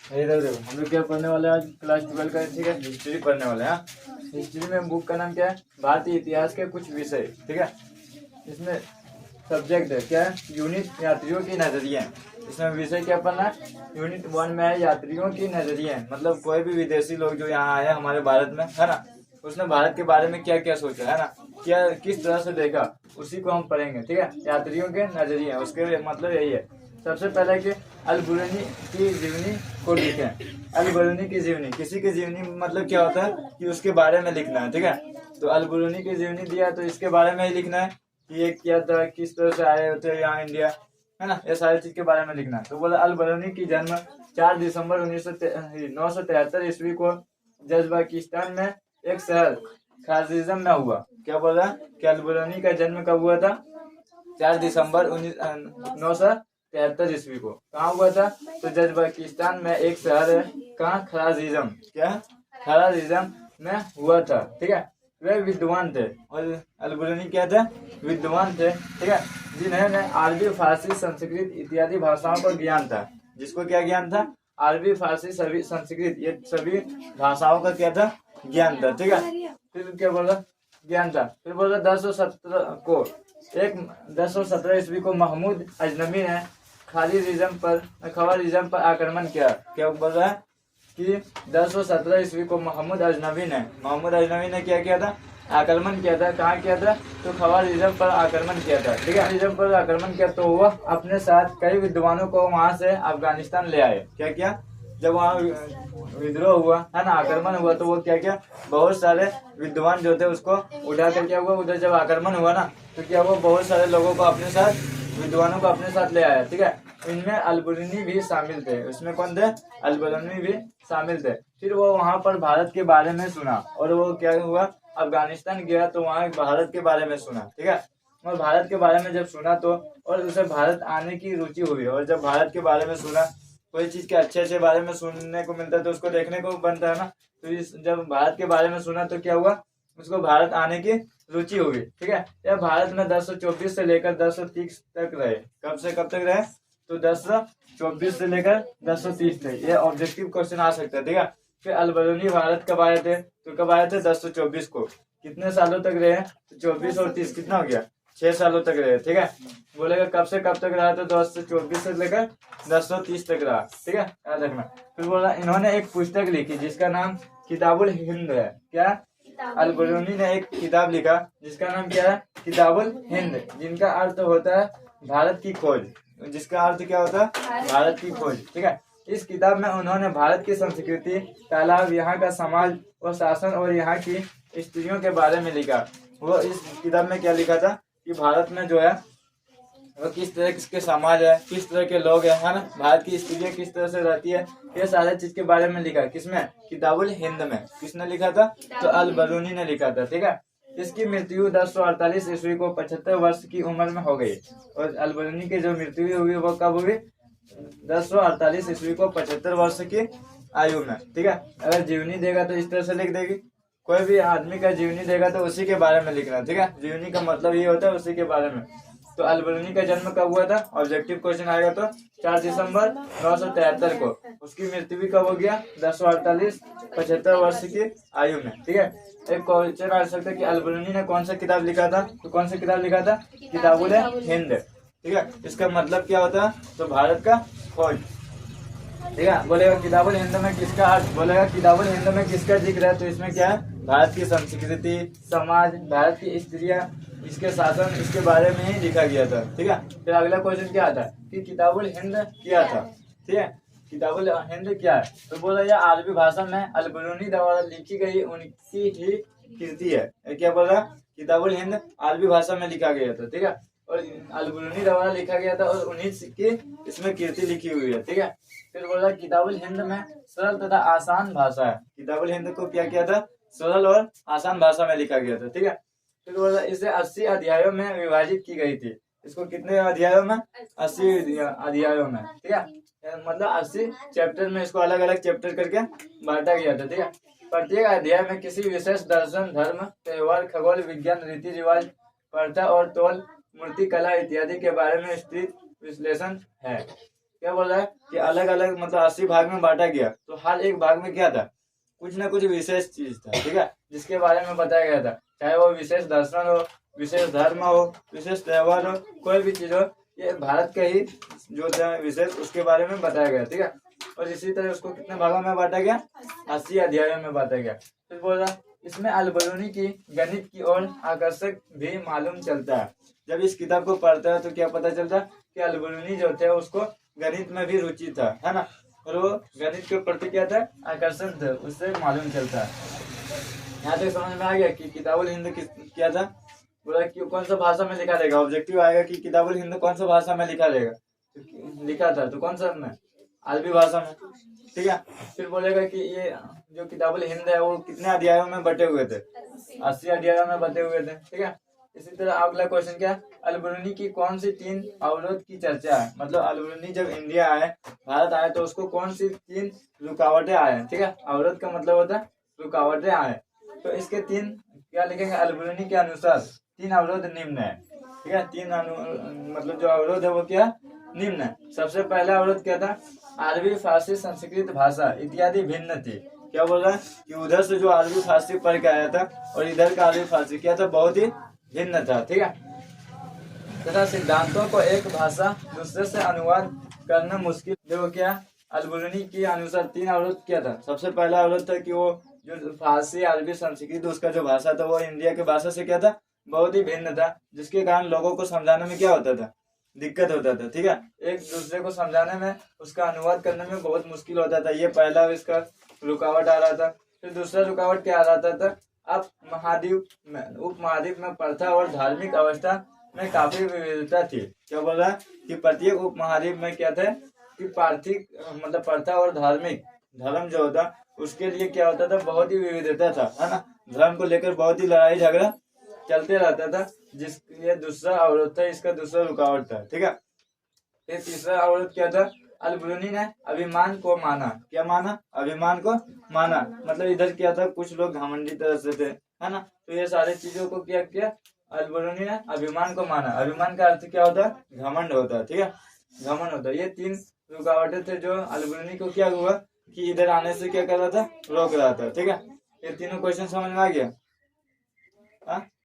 इधर देखो, हम लोग क्या पढ़ने वाले हैं आज क्लास 12 का, ठीक है, हिस्ट्री पढ़ने वाले हैं। हिस्ट्री में बुक का नाम क्या है, भारतीय इतिहास के कुछ विषय, ठीक है। इसमें सब्जेक्ट है क्या है, यूनिट यात्रियों की नजरिए। इसमें विषय क्या पढ़ना है, यूनिट 1 में है यात्रियों की नजरिए, मतलब कोई भी विदेशी लोग जो यहाँ आए हमारे भारत में, है ना, उसने भारत के बारे में क्या क्या सोचा, है ना, क्या किस तरह से देखा, उसी को हम पढ़ेंगे, ठीक है। यात्रियों के नजरिए, उसके मतलब यही है। सबसे पहले कि अल बरूनी की जीवनी को लिखें। अल बरूनी की जीवनी, किसी की जीवनी मतलब क्या होता है कि उसके बारे में लिखना है, ठीक है। तो अल बरूनी की जीवनी दिया तो इसके बारे में ही लिखना है कि ये क्या था, किस तरह से आए थे यहाँ इंडिया, है ना, ये सारी चीज के बारे में लिखना है। तो बोला अल बरूनी की जन्म 4 दिसंबर 973 ईस्वी को जज्बाकिस्तान में एक शहर खाजिज्म में हुआ। क्या बोला कि अल बरूनी का जन्म कब हुआ था, 4 दिसंबर 973 ईस्वी को। कहाँ हुआ था, तो जज्बाकिस्तान में एक शहर है, कहाँ, खराजिज्म, क्या खराजिज्म में हुआ था, ठीक है। वे विद्वान थे, और अल बरूनी क्या थे, विद्वान थे, ठीक है, जिन्हें अरबी, फारसी, संस्कृत इत्यादि भाषाओं का ज्ञान था। जिसको क्या ज्ञान था, अरबी, फारसी, सभी संस्कृत, ये सभी भाषाओं का क्या था, ज्ञान था, ठीक है। फिर क्या बोला, ज्ञान था। फिर बोला 1017 ईस्वी को महमूद अजनबी ने खवारिज्म पर आक्रमण किया। क्या बोल रहा है कि 1017 ईस्वी को महमूद अजनबी ने क्या किया था, आक्रमण किया था। कहाँ किया था, तो खवारिज्म पर आक्रमण किया था, ठीक है। खवारिज्म पर आक्रमण किया तो वह अपने साथ कई विद्वानों को वहां से अफगानिस्तान ले आए। क्या किया, जब वहाँ विद्रोह हुआ, है ना, आक्रमण हुआ, तो वो क्या किया, बहुत सारे विद्वान जो थे उसको उठा कर क्या हुआ, उधर जब आक्रमण हुआ ना, तो क्या हुआ, बहुत सारे लोगों को अपने साथ, विद्वानों को अपने साथ ले आया, ठीक है। इनमें अल बरूनी भी शामिल थे। उसमें कौन थे, अल बरूनी भी शामिल थे। फिर वो वहां पर भारत के बारे में सुना, और वो क्या हुआ, अफगानिस्तान गया तो वहाँ भारत के बारे में सुना, ठीक है। और भारत के बारे में जब सुना तो, और उसे भारत आने की रुचि हुई, और जब भारत के बारे में सुना, कोई चीज के अच्छे अच्छे बारे में सुनने को मिलता है तो उसको देखने को बनता है ना। तो इस जब भारत के बारे में सुना तो क्या हुआ, उसको भारत आने की रुचि हुई, ठीक है। यह भारत में 1024 से लेकर 1030 तक रहे। कब से कब तक रहे, तो 1024 से लेकर 1030 तक। ये ऑब्जेक्टिव क्वेश्चन आ सकता है, ठीक है। फिर अल बरूनी भारत कब आए थे, तो कब आए थे, 1024 को। कितने सालों तक रहे, तो 24 और 30 कितना हो गया, 6 सालों तक रहे, ठीक है। बोलेगा कब से कब तक रहा, तो 1024 से लेकर 1030 तक रहा, ठीक है, याद रखना। फिर बोला इन्होंने एक पुस्तक लिखी जिसका नाम किताबुल हिंद है। क्या, अल बरूनी ने एक किताब लिखा जिसका नाम क्या है, किताबुल हिंद, जिनका अर्थ होता है भारत की खोज। जिसका अर्थ क्या होता है, भारत की खोज, ठीक है। इस किताब में उन्होंने भारत की संस्कृति, तालाब, यहाँ का समाज व शासन और यहाँ की स्त्रियों के बारे में लिखा। वो इस किताब में क्या लिखा था कि भारत में जो है वो किस तरह के समाज है, किस तरह के लोग हैं, है ना, भारत की स्त्रियां किस तरह से रहती है, ये सारे चीज के बारे में लिखा। किसमें, किताबुल हिंद में। किसने लिखा था, तो अल बरूनी ने लिखा था, ठीक है। इसकी मृत्यु 1048 ईस्वी को 75 वर्ष की उम्र में हो गई। और अल बरूनी की जो मृत्यु हुई वो कब हुई, 1048 ईस्वी को 75 वर्ष की आयु में, ठीक है। अगर जीवनी देगा तो इस तरह से लिख देगी। कोई भी आदमी का जीवनी देगा तो उसी के बारे में लिखना, ठीक है। जीवनी का मतलब ये होता है उसी के बारे में। तो अल बरूनी का जन्म कब हुआ था, ऑब्जेक्टिव क्वेश्चन आएगा तो 4 दिसंबर 973 को। उसकी मृत्यु भी कब हो गया, 1048, 75 वर्ष की आयु में, ठीक है। एक क्वेश्चन आ सकता है कि अल बरूनी ने कौन सा किताब लिखा था, तो कौन सा किताब लिखा था, किताबुल हिंद, ठीक है। इसका मतलब क्या होता है, तो भारत का खोज, ठीक है। बोलेगा किताबुल हिंद में किसका अर्थ, बोलेगा किताबुल हिंद में किसका जिक्र है, तो इसमें क्या है, भारत की संस्कृति, समाज, भारत की स्त्रियां, इसके शासन, इसके बारे में ही लिखा गया था, ठीक है। फिर अगला क्वेश्चन क्या आता है कि किताबुल हिंद क्या था, ठीक है। किताबुल हिंद क्या है, तो बोला यह अरबी भाषा में अल बरूनी द्वारा लिखी गई उनकी ही कृति है। क्या बोला, किताबुल हिंद अरबी भाषा में लिखा गया था, ठीक है, और अल बरूनी द्वारा लिखा गया था, और उन्हीं की इसमें कृति लिखी हुई है, ठीक है। फिर बोला किताबुल हिंद में सरल तथा आसान भाषा है। किताबुल हिंद को क्या किया था, सरल और आसान भाषा में लिखा गया था, ठीक है। फिर बोला इसे 80 अध्यायों में विभाजित की गई थी। इसको कितने अध्यायों में, 80 अध्यायों में, ठीक है। मतलब 80 चैप्टर में इसको अलग अलग चैप्टर करके बांटा गया था, ठीक है। प्रत्येक अध्याय में किसी विशेष दर्शन, धर्म, त्योहार, खगोल विज्ञान, रीति रिवाज, प्रथा और तौल, मूर्ति कला इत्यादि के बारे में विस्तृत विश्लेषण है। क्या बोल रहा है कि अलग अलग मतलब 80 भाग में बांटा गया, तो हर एक भाग में क्या था, कुछ ना कुछ विशेष चीज था, ठीक है, जिसके बारे में बताया गया था, चाहे वो विशेष दर्शन हो, विशेष धर्म हो, विशेष त्योहार हो, कोई भी चीज हो, ये भारत का ही जो था विशेष, उसके बारे में बताया गया, ठीक है। और इसी तरह उसको कितने भागों में बांटा गया, 80 अध्यायों में बांटा गया। फिर बोल रहा इसमें अल-बरूनी की गणित की ओर आकर्षक भी मालूम चलता है। जब इस किताब को पढ़ता है तो क्या पता चलता है कि अल-बरूनी जो थे उसको गणित में भी रुचि था, है ना, और वो गणित के प्रति क्या था, आकर्षण था, उससे मालूम चलता है। यहाँ तक समझ में आ गया कि किताबुल हिंद क्या था, बोला कि कौन सा भाषा में लिखा रहेगा, ऑब्जेक्टिव आएगा कि किताबुल हिंद कौन सा भाषा में लिखा रहेगा, तो लिखा था तो कौन सा में, अरबी भाषा में, ठीक है। फिर बोलेगा कि ये जो किताबुल हिंद है वो कितने अध्यायों में बटे हुए थे, 80 अध्यायों में बटे हुए थे, ठीक है। इसी तरह अगला क्वेश्चन क्या है, अल-बरूनी की कौन सी 3 अवरोध की चर्चा है, मतलब अल-बरूनी जब इंडिया आए, भारत आए, तो उसको कौन सी 3 रुकावटें आए, ठीक है। अवरोध का मतलब होता है रुकावटें आए, तो इसके 3 क्या लिखेंगे, अल-बरूनी के अनुसार 3 अवरोध निम्न है, ठीक है। 3 मतलब जो अवरोध है वो क्या निम्न है। सबसे पहला अवरोध क्या था, अरबी फारसी संस्कृत भाषा इत्यादि भिन्न थी। क्या बोल रहा है कि उधर से जो अरबी फारसी पढ़ के आया था और इधर का अरबी फारसी क्या था, बहुत ही भिन्न था, ठीक है। तथा सिद्धांतों को एक भाषा दूसरे से अनुवाद करना मुश्किल। देखो क्या अल-बरूनी के अनुसार 3 अवरोध क्या था। सबसे पहला अवरोध था कि वो जो फारसी अरबी संस्कृत उसका जो भाषा था वो इंडिया के भाषा से क्या था, बहुत ही भिन्न था, जिसके कारण लोगों को समझाने में क्या होता था, दिक्कत होता था, ठीक है। एक दूसरे को समझाने में, उसका अनुवाद करने में बहुत मुश्किल होता था, ये पहला इसका रुकावट आ रहा था। फिर दूसरा रुकावट क्या आ रहा था, अब उप महाद्वीप में प्रथा और धार्मिक अवस्था में काफी विविधता थी। क्या बोल रहा है कि प्रत्येक उप महाद्वीप में क्या था कि पार्थिक मतलब प्रथा और धार्मिक धर्म जो होता उसके लिए क्या होता था, बहुत ही विविधता था, है ना, धर्म को लेकर बहुत ही लड़ाई झगड़ा चलते रहता था, जिसके दूसरा अवरोध था, इसका दूसरा रुकावट था, ठीक है। फिर तीसरा अवरोध क्या था, अल-बरूनी ने अभिमान को माना। क्या माना, अभिमान को माना, मतलब इधर क्या था, कुछ लोग घमंडी तरह से थे, है ना, तो ये सारी चीजों को क्या किया, अल-बरूनी ने अभिमान को माना। अभिमान का अर्थ क्या होता है, घमंड होता है, ठीक है, घमंड होता है। ये 3 रुकावटें थे जो अल-बरूनी को क्या हुआ कि इधर आने से क्या कर रहा था, रोक रहा था, ठीक है। ये तीनों क्वेश्चन समझ में आ गया।